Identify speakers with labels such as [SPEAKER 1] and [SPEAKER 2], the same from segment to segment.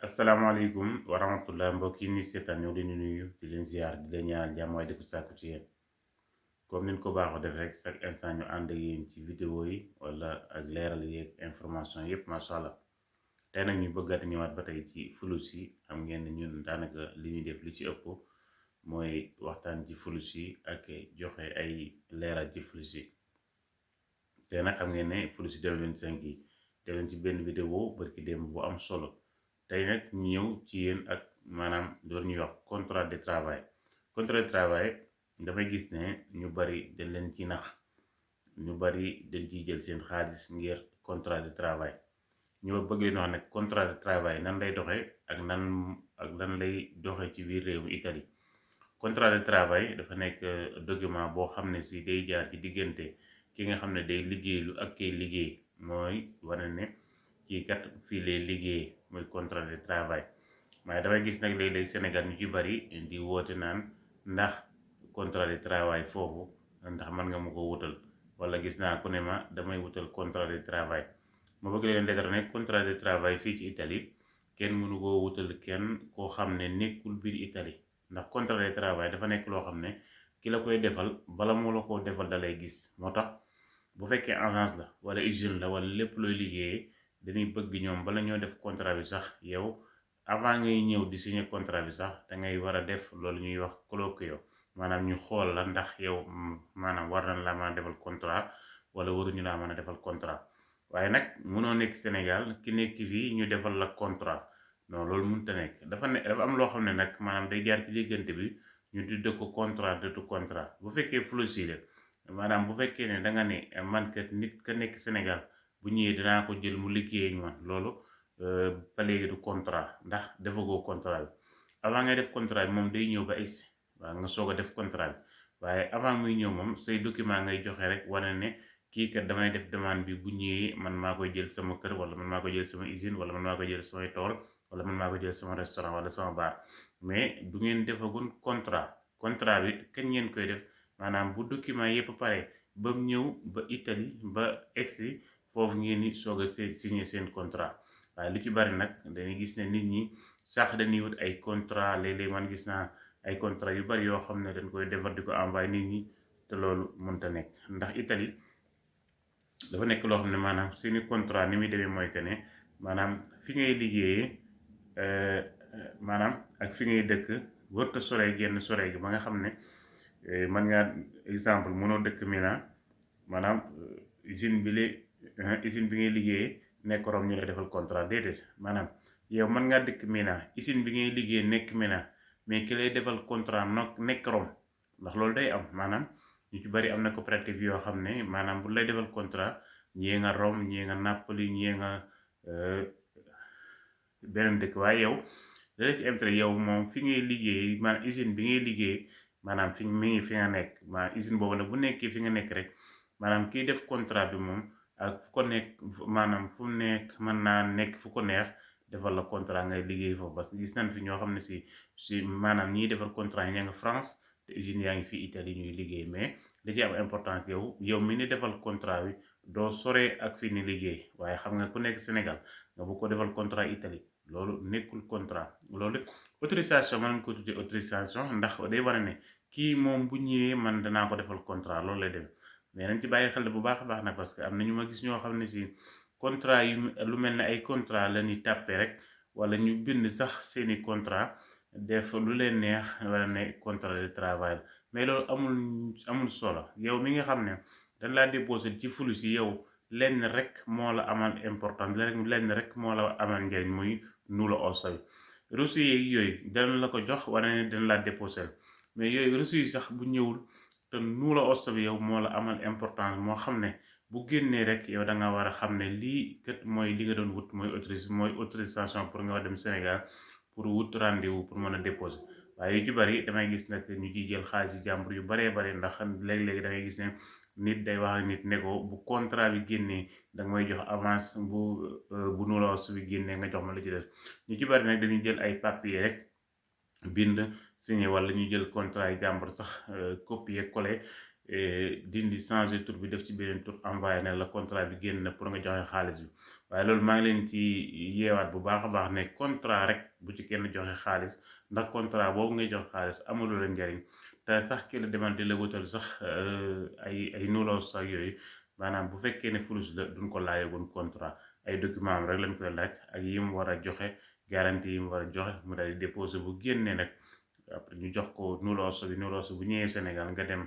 [SPEAKER 1] asalaamaaleykum wa rahmatullah mbokk yi ñuy seetaan ñoo leen di nuyu di leen ziar di leen ñaanal jàmm waaye di ko sàkku ci yéen comme niñ ko baaxoo def rek chaque instant ñu ànd ak yéen ci vidéo yi wala ak leeral yeeg information yépp macha allah tey nag ñu bëggaat ñëwaat ba tey ci flux yi xam ngeen ne ñun daanaka li ñuy def li ci ëpp mooy waxtaan ci flux yi ak joxe ay leeral ci flux yi te nag xam ngeen ne flux yi 2025 yi def leen ci benn vidéo barki démb bu am solo. tey nag ñu ñëw ci yéen ak maanaam doon ñuy wax contrat de travail contrat de travail dafay gis ne ñu bari dañ leen ci nax ñu bari dañ ciy jël seen xaalis ngir contrat de travail ñu bëgg leen wax nag contrat de travail nan lay doxee ak nan lay doxee ci biir réewu Italie. contrat de travail dafa nekk document boo xam ne si day jaar ci diggante ki nga xam ne day liggéeylu ak kay liggéey mooy wane ne kii kat fii lay liggéey muy contrat de travail. waaye damay gis nag léeg-léeg Sénégal ñu ci bari di woote naan ndax contrat de travail foofu ndax mën nga ma ko wutal wala gis naa ku ne ma damay wutal contrat de travail. ma bëgg leen leeral ne contrat de travail fii ci Italie kenn mënu koo wutal kenn koo xam ne nekkul biir Italie ndax contrat de travail dafa nekk loo xam ne ki la koy defal bala moo la koo defal dalay gis. moo tax bu fekkee agence la wala usine la wala lépp looy liggéeyee dañuy bëgg ñoom bala ñoo def contrat bi sax yow avant ngay ñëw di signer contrat bi sax dangay war a def loolu ñuy wax colloquio maanaam ñu xool la ndax yow maanaam war nañ laa mën a defal contrat wala waruñu laa mën a defal contrat. waaye nag mënoo nekk Sénégal ki nekk fii ñu defal la contrat non loolu mënut a nekk dafa am loo xam ne nag maanaam day jaar ci diggante bi ñu tudde ko contrat de tout contrat. bu fekkee flux yi la maanaam bu fekkee ne danga ne man kat nit ka nekk Sénégal bu ñëwee dinaa ko jël mu liggéey ak man loolu ba léegi du contrat ndax defagoo contrat bi. avant ngay def contrat bi moom day ñëw ba egsi waaw nga soog a def contrat bi waaye avant muy ñëw moom say document ngay joxe rek wane ne kii kat damay def demande bi bu ñëwee man maa koy jël sama kër wala man maa koy jël sama usine wala man maa koy jël samay tool wala man maa koy jël sama restaurant wala sama bar mais du ngeen defagun contrat bi kañ ngeen koy def maanaam bu document yépp pare ba mu ñëw ba Italie ba egsi foofu ngeen ni soog a signé seen contrat. waaye lu ci bari nag dañuy gis ne nit ñi sax dañuy wut ay contrat léeg-léeg man gis naa ay contrat yu bari yoo xam ne dañ koy defar di ko envoyé nit ñi te loolu mënta nekk ndax Italie dafa nekk loo xam ne maanaam seeni contrat ni muy demee mooy que ne maanaam fi ngay liggéeyee maanaam ak fi ngay dëkk wërta soree genn soree gi ba nga xam ne man nga exemple mënoo dëkk Milan maanaam usine bi ngay liggéeyee nekk Rome ñu lay defal contrat déedéet maanaam yow mën ngaa dëkk Milan usine bi ngay liggéey nekk Milan mais ki lay defal contrat nekk Rome ndax loolu day am maanaam ñu ci bari am na coopérative yoo xam ne maanaam bu lay defal contrat ñii nga Rome ñii nga Napoli ñii nga beneen dëkk waaye yow da ci intérêt yow moom fi ngay liggéey maanaam usine bi ngay liggéey maanaam fi nga nekk maanaam usine boobu nag bu nekkee fi nga nekk rek maanaam kiy def contrat bi moom ak fu ko nekk maanaam fu nekk mën naa nekk fu ko neex defal la contrat ngay liggéey foofu parce que gis nañ fi ñoo xam ne si maanaam ñiy defal contrat yi ña nga France te usines yaa ngi fi Italie ñuy liggéey mais da ci am importance yow mi ni defal contrat bi doo soree ak fi ni liggéey waaye xam nga ku nekk Sénégal nga bu ko defal contrat Italie loolu nekkul contrat loolu autorisation mën nga ko tuddee autorisation ndax day wane ne kii moom bu ñëwee man danaa ko defal contrat loolu lay dem mais nañ ci bàyyi xel bu baax a baax nag parce que am na ñu ma gis ñoo xam ne si contrat yu lu mel ne ay contrat la ñuy tàppe rek wala ñu bind sax seeni contrat def lu leen neex wala ne contrat de travail mais loolu amul solo yow mi nga xam ne dañ laa déposé ci flux yi yow lenn rek moo la amal important lenn rek moo la amal njariñ muy nulla ossa bi reçu yi yooyu dana la ko jox wala ne dana laa déposé mais yooyu reçu yi sax bu ñëwul te nulla ossa bi yow moo la amal importance moo xam ne bu génnee rek yow da nga war a xam ne lii kat mooy li nga doon wut mooy autorisation pour nga dem Sénégal pour wut rendez-vous pour mën a déposer. waaye yu ci bari damay gis nag ñu ciy jël xaalis yi jàmbur yu baree bari ndax léeg-léeg da ngay gis ne nit day wax ak nit ne ko bu contrat bi génnee danga may jox avance bu nulla ossa bi génnee nga jox ma la ci des ñu ci bari nag dañuy jël ay papier rek bind signé wala ñu jël contrat yi jàmbur sax copier coller dindi changer tur bi def ci beneen tur envoyé ne la contrat bi génn na pour nga joxe xaalis bi waaye loolu maa ngi leen ci yeewaat bu baax a baax ne contrat rek bu ci kenn joxe xaalis ndax contrat boobu ngay joxe xaalis amuloo la njariñ te sax ki la demal di la wutal sax ay nuloos sax yooyu maanaam bu fekkee ne fulus la duñ ko laajagun contrat ay document am rek lañ koy laaj ak yi mu war a joxe garantie yi mu war a joxe mu daal di déposé bu génnee nag après ñu jox ko nuloos bu ñëwee Sénégal nga dem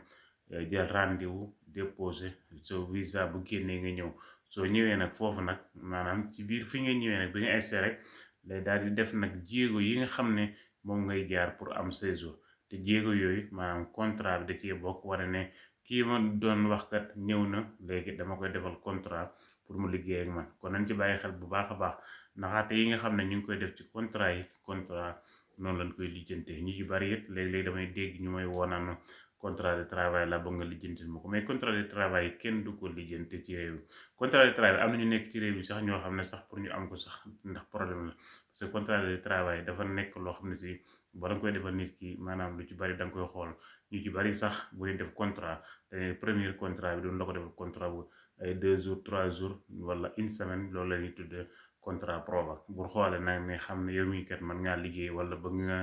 [SPEAKER 1] jël rendez-vous déposé sa visa bu génnee nga ñëw soo ñëwee nag foofu nag maanaam ci biir fi nga ñëwee nag bi nga insté rek lay daal di def nag jéego yi nga xam ne moom ngay jaar pour am séjour te jéego yooyu maanaam contrat bi da cee bokk wane ne kii ma doon wax kat ñëw na léegi dama koy defal contrat pour mu liggéey ak man kon nañ ci bàyyi xel bu baax a baax naxaate yi nga xam ne ñu ngi koy def ci contrat noonu lañ koy lijjante ñi ci bari it léeg-léeg damay dégg ñu may woonaan contrat de travail la ba nga lijjantil ma ko mais contrat de travail kenn du ko lijjante ci réew mi contrat de travail am na ñu nekk ci réew mi sax ñoo xam ne sax pour ñu am ko sax ndax problème la parce que contrat de travail dafa nekk loo xam ne si ba nga koy defal nit ki maanaam lu ci bari da nga koy xool ñu ci bari sax bu ñu def contrat dañuy premier contrat bi doon la ko defal contrat bu ay 2 jours 3 jours wala une semaine loolu la ñuy tuddee contrat prova bu xoolee nag ne xam ne yow mii kat mën ngaa liggéey wala bëgg nga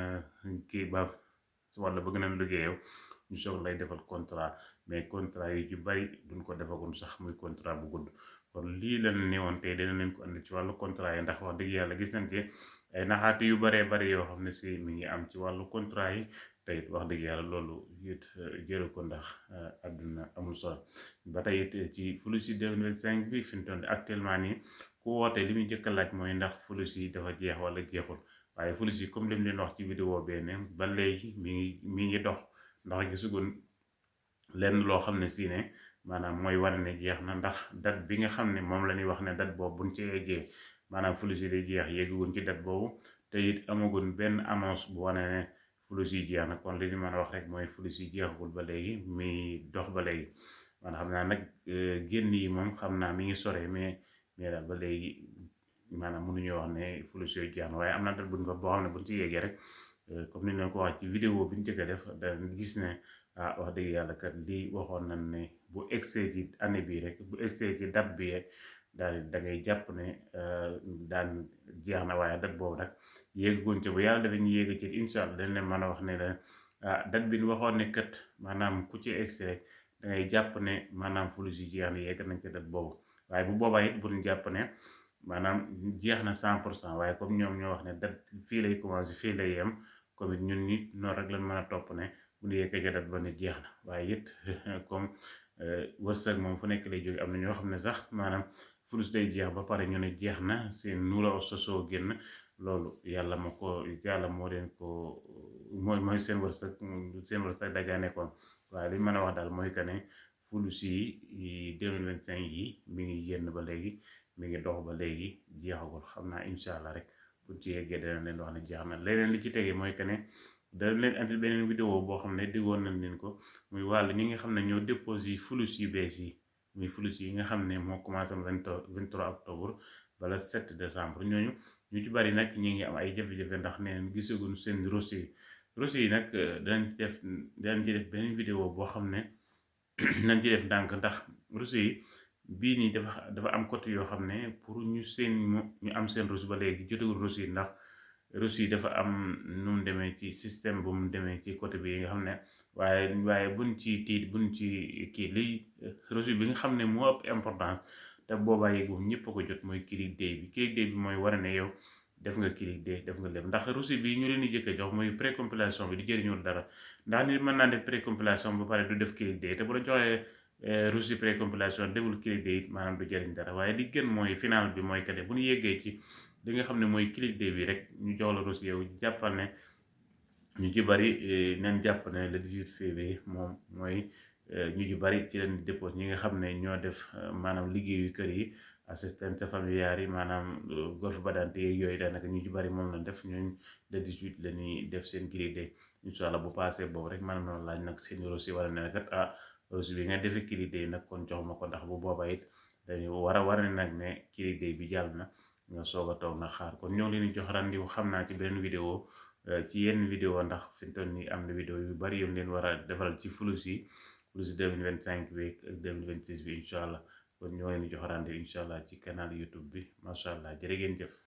[SPEAKER 1] kii ba wala bëgg nañ liggéey yow ñu soog lay defal contrat mais contrat yi ci bari duñ ko defagun sax muy contrat bu gudd kon lii lañ ne woon tey dana leen ko andi ci wàllu contrat yi ndax wax dëgg yàlla gis nañ ci ay naxaate yu baree bari yoo xam ne si mi ngi am ci wàllu contrat yi te it wax dëgg yàlla loolu it jëru ko ndax àdduna amul solo ba tey it ci Fulusi 2025 bi fi mu toll actuellement nii ku woote li muy njëkk a laaj mooy ndax Fulusi dafa jeex wala jeexul waaye Fulusi comme lim leen wax ci vidéo benn ba léegi mi ngi dox ndax gisugun lenn loo xam ne si ne maanaam mooy wane ne jeex na ndax date bi nga xam ne moom la ñuy wax ne date boobu buñ ci eggee maanaam Fulusi day jeex yeggugun ci date boobu te it amagun benn annonce bu wane ne Fulusi jeex na kon li ñu mën a wax rek mooy Fulusi jeexagul ba léegi mi dox ba léegi man xam naa nag génn yi moom xam naa mi ngi sore mais daal ba léegi maanaam mënuñoo wax ne Fulusi yooyu jeex na waaye am na date buñ fa boo xam ne buñ ci yeggee rek comme ni ñu ko wax ci vidéo bi ñu njëkk a def da gis ne wax dëgg yàlla kat lii waxoon nañ ne bu egsee ci année bii rek bu egsee ci date bi rek daal da ngay jàpp ne daan jeex na waaye date boobu nag yéeguñ ca bu yàlla dafa ñu yéeg ci incha allah dañ leen mën a wax ne leen date bi ñu waxoon ne kat maanaam ku ci egsee rek da ngay jàpp ne maanaam Fulusi jeex na yegg nañ ca date boobu waaye bu boobaa it bu ñu jàpp ne maanaam jeex na 100% waaye comme ñoom ñoo wax ne date fii lay commencé fii lay yem comme it ñun nit noonu rek lañ mën a topp ne bu ñu yeggee ca date ba ne jeex na waaye it comme wërsëg moom fu nekk lay jóge am na ñoo xam ne sax maanaam Fulus day jeex ba pare ñu ne jeex na seen nuura sosoo génn loolu yàlla moo leen ko mooy seen wërsëg dajaa nekkoon waaye li mën a wax daal mooy que ne Fulus yi 2025 yi mi ngi génn ba léegi mi ngi dox ba léegi jeexagul xam naa incha allah rek buñ ci yeggee dana leen wax ne jeex na leneen li ci tegee mooy que ne dana leen andil beneen vidéo boo xam ne diggoon nañ leen ko muy wàll ñi nga xam ne ñoo déposé Fulus yu bees yi muy Fulus yi nga xam ne moo commencé 23 octobre bala 7 décembre ñooñu ñu ci bari nag ñi ngi am ay jafe-jafe ndax neen gisaguñ seen dossier yi nag danañ ci def beneen vidéo boo xam ne nañ ci def ndànk ndax dossier yi bii nii dafa am côté yoo xam ne pour ñu am seen reçu ba léegi jotagul reçu yi ndax reçu yi dafa am nu mu demee ci système bu mu demee ci côté bi nga xam ne waaye buñ ci kii liy reçu bi nga xam ne moo ëpp importance te boobaa yeggu ñëpp a ko jot mooy click day bi mooy war ne yow def nga click day def nga lépp ndax reçu bi ñu leen di jëkk a jox mooy précompilation bi di jëriñul dara ndax nit mën naa def précompilation ba pare du def click day te bu la joxee reçu précompilation deful click day maanaam du jëriñ dara waaye li gën mooy final bi mooy que bu ñu yeggee ci li nga xam ne mooy click day bi rek ñu jox la reçu yow jàppal ne ñu ci bari nañ jàpp ne le 18 février moom mooy ñu ci bari ci leen dépose ñi nga xam ne ñoo def maanaam liggéeyu kër yi assistance familiale yi maanaam golf badante yooyu daanaka ñu ci bari moom la def ñooñ le 18 la ñuy def seen click day incha allah bu passé boobu rek maanaam noonu laaj nag seen reçu war a ne kat reçu bi nga defee click day nag kon jox ma ko ndax bu boobaa it dañu war ne nag ne click day bi jàll na nga soog a toog na xaar kon ñoo ngi leen di jox rendez-vous xam naa ci beneen vidéo ci yenn vidéo ndax fi mu toll nii am na vidéo yu bari yu leen war a defal ci Fulus yi lu si 2025 bi ak 2026 bi incha allah kon ñoo leen di jox rendez-vous incha allah ci canal YouTube bi macha allah jërë ngeen jëf.